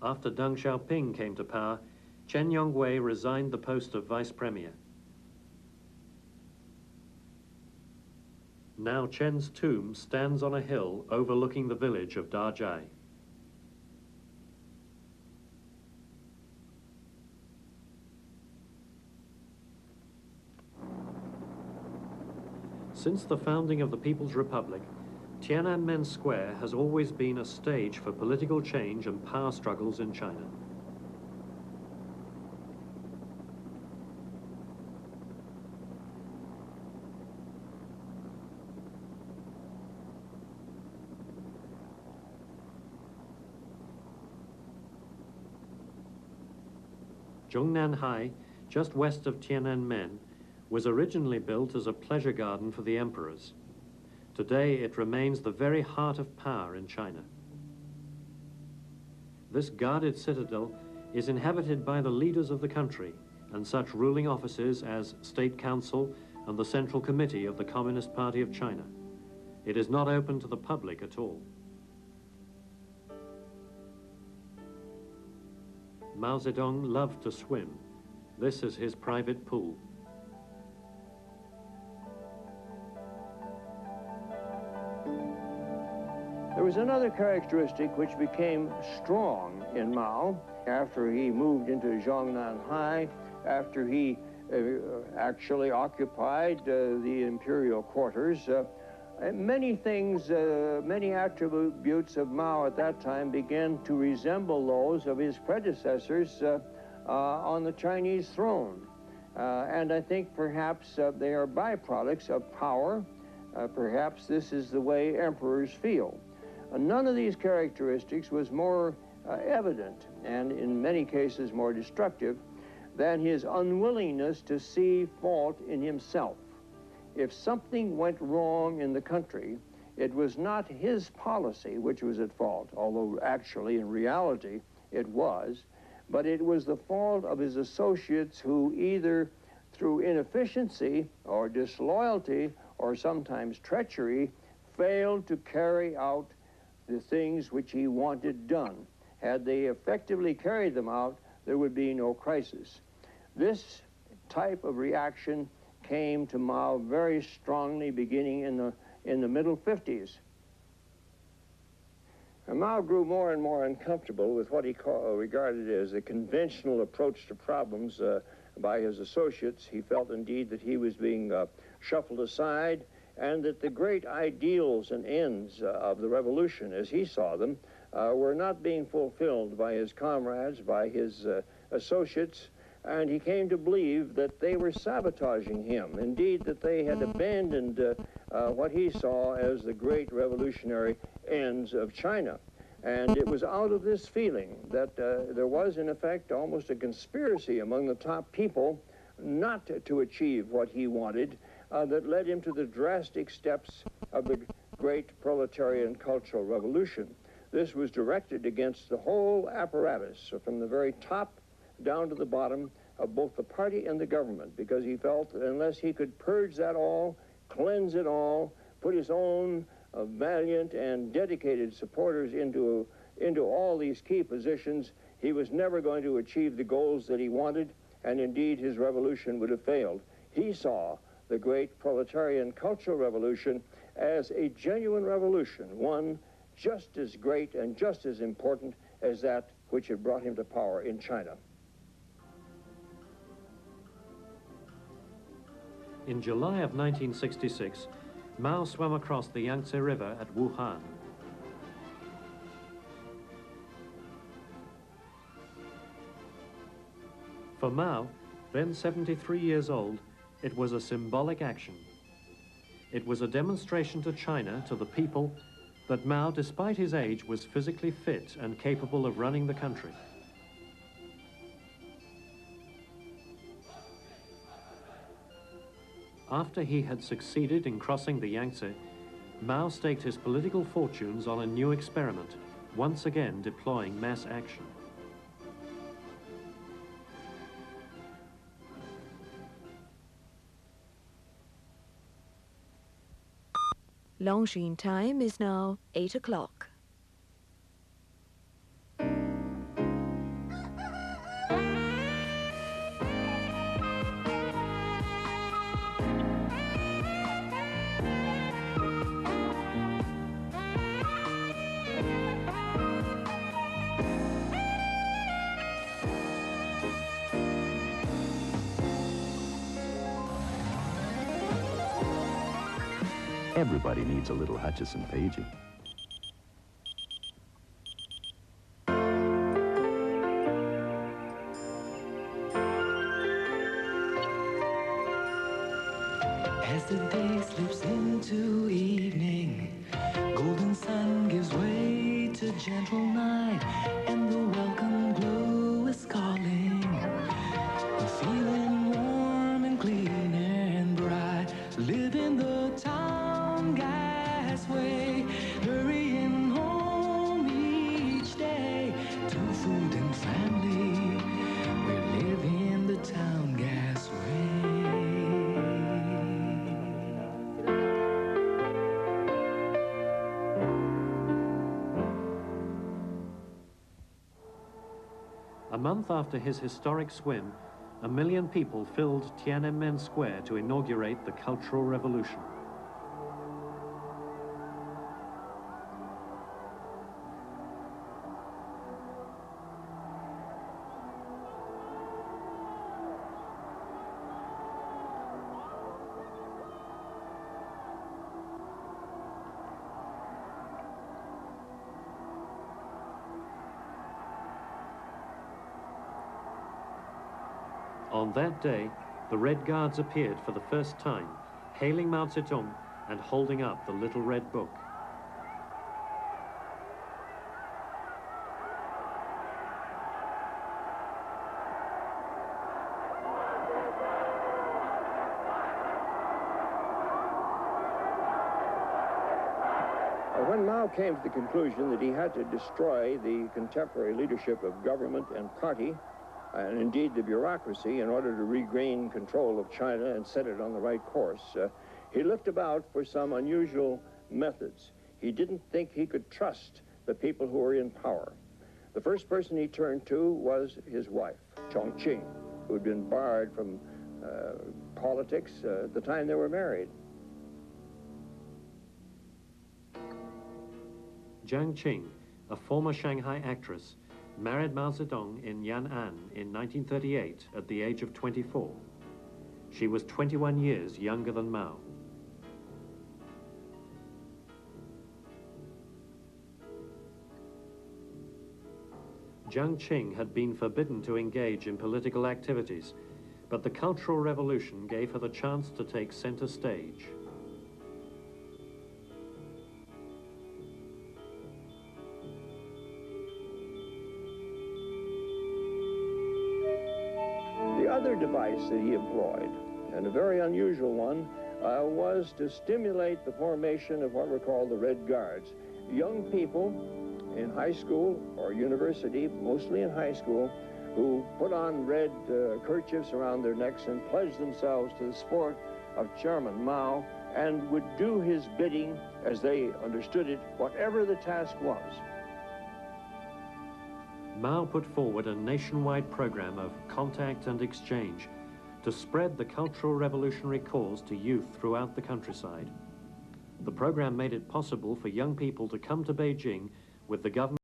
After Deng Xiaoping came to power, Chen Yonghui resigned the post of vice premier. Now Chen's tomb stands on a hill overlooking the village of Dajai. Since the founding of the People's Republic, Tiananmen Square has always been a stage for political change and power struggles in China. Zhongnanhai, just west of Tiananmen, was originally built as a pleasure garden for the emperors. Today it remains the very heart of power in China. This guarded citadel is inhabited by the leaders of the country and such ruling offices as State Council and the Central Committee of the Communist Party of China. It is not open to the public at all. Mao Zedong loved to swim. This is his private pool. There was another characteristic which became strong in Mao after he moved into Zhongnanhai, after he actually occupied the imperial quarters. Many things, many attributes of Mao at that time began to resemble those of his predecessors on the Chinese throne. And I think perhaps they are byproducts of power. Perhaps this is the way emperors feel. None of these characteristics was more evident, and in many cases more destructive, than his unwillingness to see fault in himself. If something went wrong in the country, it was not his policy which was at fault, although actually in reality it was, but it was the fault of his associates who either through inefficiency or disloyalty or sometimes treachery failed to carry out the things which he wanted done. Had they effectively carried them out, there would be no crisis. This type of reaction came to Mao very strongly beginning in the middle 50s. And Mao grew more and more uncomfortable with what he regarded as a conventional approach to problems by his associates. He felt indeed that he was being shuffled aside, and that the great ideals and ends of the revolution, as he saw them, were not being fulfilled by his comrades, by his associates, and he came to believe that they were sabotaging him. Indeed, that they had abandoned what he saw as the great revolutionary ends of China. And it was out of this feeling that there was, in effect, almost a conspiracy among the top people not to achieve what he wanted, that led him to the drastic steps of the great proletarian cultural revolution. This was directed against the whole apparatus, from the very top down to the bottom of both the party and the government, because he felt that unless he could purge that all, cleanse it all, put his own valiant and dedicated supporters into all these key positions, he was never going to achieve the goals that he wanted, and indeed his revolution would have failed. He saw the great proletarian cultural revolution as a genuine revolution, one just as great and just as important as that which had brought him to power in China. In July of 1966, Mao swam across the Yangtze River at Wuhan. For Mao, then 73 years old, it was a symbolic action. It was a demonstration to China, to the people, that Mao, despite his age, was physically fit and capable of running the country. After he had succeeded in crossing the Yangtze, Mao staked his political fortunes on a new experiment, once again deploying mass action. Longines time is now 8 o'clock. Everybody needs a little Hutchison paging. As the day slips into evening, golden sun gives way to gentle night, and the welcome glow is calling. Feeling warm and clean and bright, living the town gas way, hurrying home each day to food and family. We're living the town gas way. A month after his historic swim, 1 million people filled Tiananmen Square to inaugurate the Cultural Revolution. On that day, the Red Guards appeared for the first time, hailing Mao Zedong and holding up the little red book. When Mao came to the conclusion that he had to destroy the contemporary leadership of government and party, and indeed the bureaucracy, in order to regain control of China and set it on the right course, he looked about for some unusual methods. He didn't think he could trust the people who were in power. The first person he turned to was his wife, Chongqing, who had been barred from politics at the time they were married. Jiang Qing, a former Shanghai actress, married Mao Zedong in Yan'an in 1938 at the age of 24. She was 21 years younger than Mao. Jiang Qing had been forbidden to engage in political activities, but the Cultural Revolution gave her the chance to take center stage. The other device that he employed, and a very unusual one, was to stimulate the formation of what were called the Red Guards. Young people in high school or university, mostly in high school, who put on red kerchiefs around their necks and pledged themselves to the support of Chairman Mao and would do his bidding as they understood it, whatever the task was. Mao put forward a nationwide program of contact and exchange to spread the Cultural Revolutionary cause to youth throughout the countryside. The program made it possible for young people to come to Beijing with the government